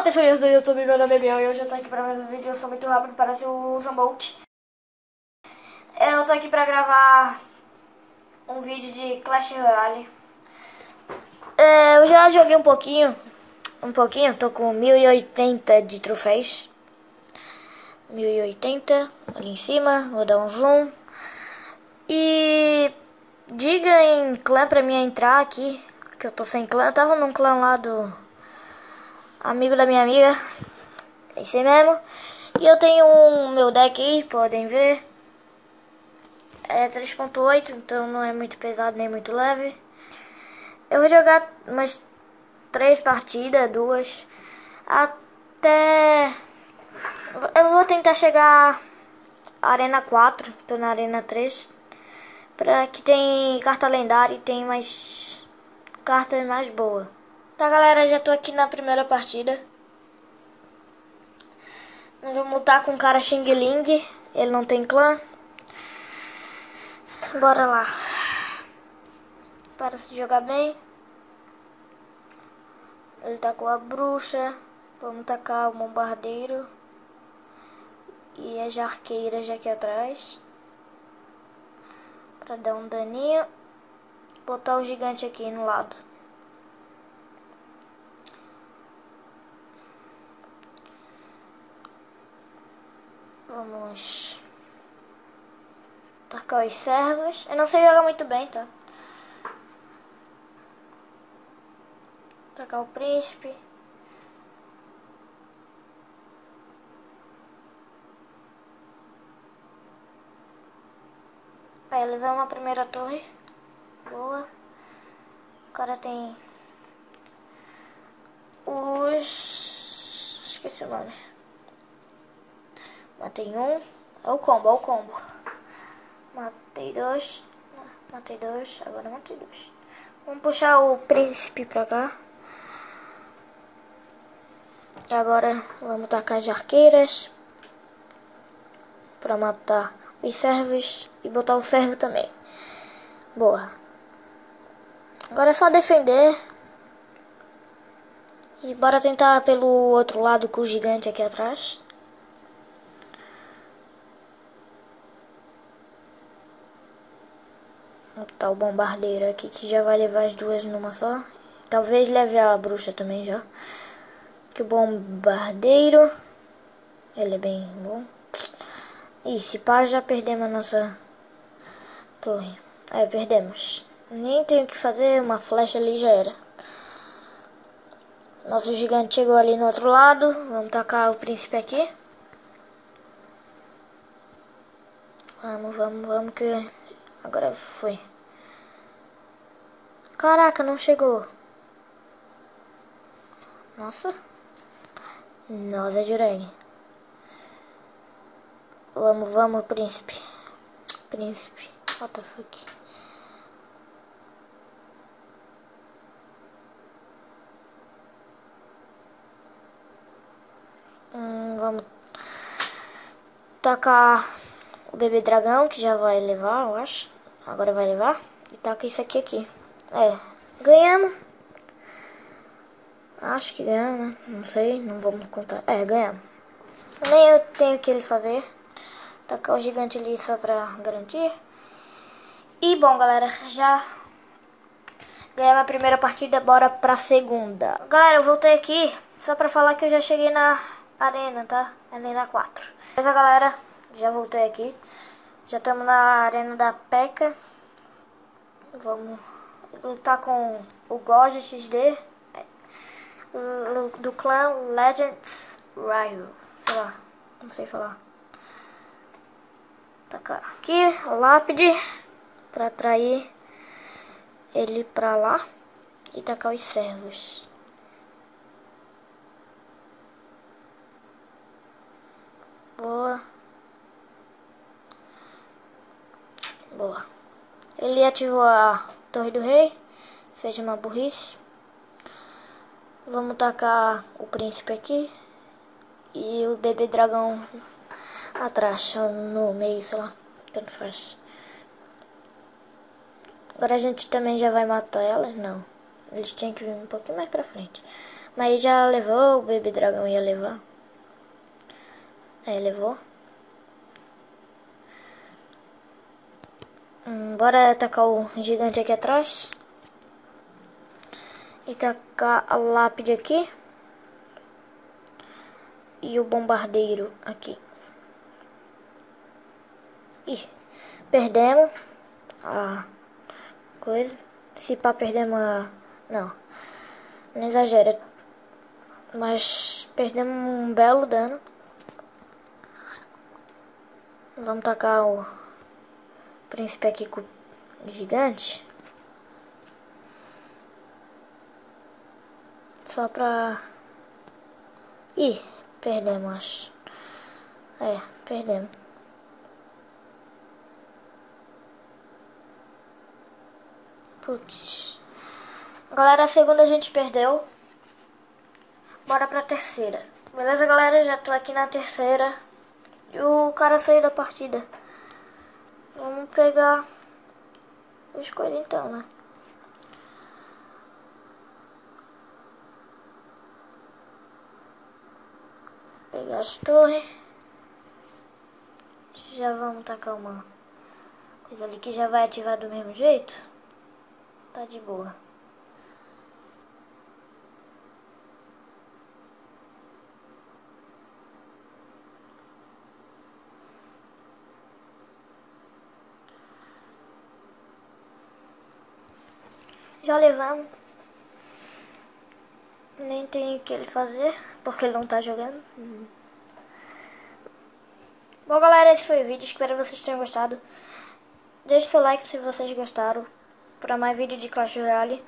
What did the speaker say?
pessoas do YouTube, meu nome é Biel e hoje eu tô aqui pra mais um vídeo. Eu sou muito rápido, parece o Zambolt. Eu tô aqui pra gravar um vídeo de Clash Royale. Eu já joguei um pouquinho, tô com 1080 de troféus. 1080 ali em cima, vou dar um zoom. E diga em clã pra mim entrar aqui, que eu tô sem clã. Eu tava num clã lá do amigo da minha amiga. É isso aí mesmo. E eu tenho meu deck aí, podem ver. É 3.8, então não é muito pesado nem muito leve. Eu vou jogar umas 3 partidas, 2. Até... Eu vou tentar chegar à Arena 4, tô na Arena 3. Pra que tem carta lendária e tem mais cartas mais boas. Tá, galera, já tô aqui na primeira partida. Nós vamos lutar com o cara Xing Ling. Ele não tem clã. Bora lá. Para se jogar bem. Ele tacou a bruxa. Vamos tacar o bombardeiro. E as arqueiras aqui atrás. Pra dar um daninho. Botar o gigante aqui no lado. Vamos tacar os servos. Eu não sei jogar muito bem, tá? Tacar o príncipe. Aí levamos a primeira torre. Boa. O cara tem os... Esqueci o nome. Matei um. É o combo, Matei dois. Matei dois. Agora matei dois. Vamos puxar o príncipe pra cá. E agora vamos tacar as arqueiras. Pra matar os servos. E botar o servo também. Boa. Agora é só defender. E bora tentar pelo outro lado com o gigante aqui atrás. Vou botar o bombardeiro aqui que já vai levar as duas numa só. Talvez leve a bruxa também já. Que o bombardeiro, ele é bem bom. E se pá, já perdemos a nossa torre. Perdemos. Nem tenho o que fazer, uma flecha ali já era. Nosso gigante chegou ali no outro lado. Vamos tacar o príncipe aqui. Vamos que agora foi. Caraca, não chegou. Nossa. Nossa, jurei. Vamos, príncipe. Príncipe. What the fuck? Vamos tacar o bebê dragão, que já vai levar, eu acho. Agora vai levar. E taca isso aqui. Ganhamos. Acho que ganhamos, né? Não sei, não vamos contar. Ganhamos. Nem eu tenho o que ele fazer. Tacar o gigante ali só pra garantir. E bom, galera, já ganhamos a primeira partida, bora pra segunda. Galera, eu voltei aqui só pra falar que eu já cheguei na arena, tá? Arena 4. Beleza, galera, já voltei aqui. Já estamos na arena da P.E.K.K.A. Vamos lutar com o God XD do clã Legends Rival. Sei lá, não sei falar. Tacar aqui, lápide, pra atrair ele pra lá e tacar os servos. Boa. Boa. Ele ativou a Torre do Rei, fez uma burrice. Vamos tacar o príncipe aqui e o bebê dragão atrás, no meio, sei lá, tanto faz. Agora a gente também já vai matar elas? Não. Eles tinham que vir um pouquinho mais pra frente. Mas já levou, o Baby Dragão ia levar. É, levou. Bora atacar o gigante aqui atrás. E tacar a lápide aqui. E o bombardeiro aqui. Ih, perdemos a coisa. Se pá, perdemos a... Não, não exagera. Mas perdemos um belo dano. Vamos tacar o príncipe aqui com o gigante. Só pra... Ih, perdemos, acho. É, perdemos. Putz. Galera, a segunda a gente perdeu. Bora pra terceira. Beleza, galera? Já tô aqui na terceira. E o cara saiu da partida. Vamos pegar as coisas então, né? Pegar as torres. Já vamos tacar uma coisa ali que já vai ativar do mesmo jeito. Tá de boa. Já levamos. Nem tem o que ele fazer, porque ele não tá jogando. Bom, galera, esse foi o vídeo. Espero que vocês tenham gostado. Deixe seu like se vocês gostaram. Para mais vídeo de Clash Royale.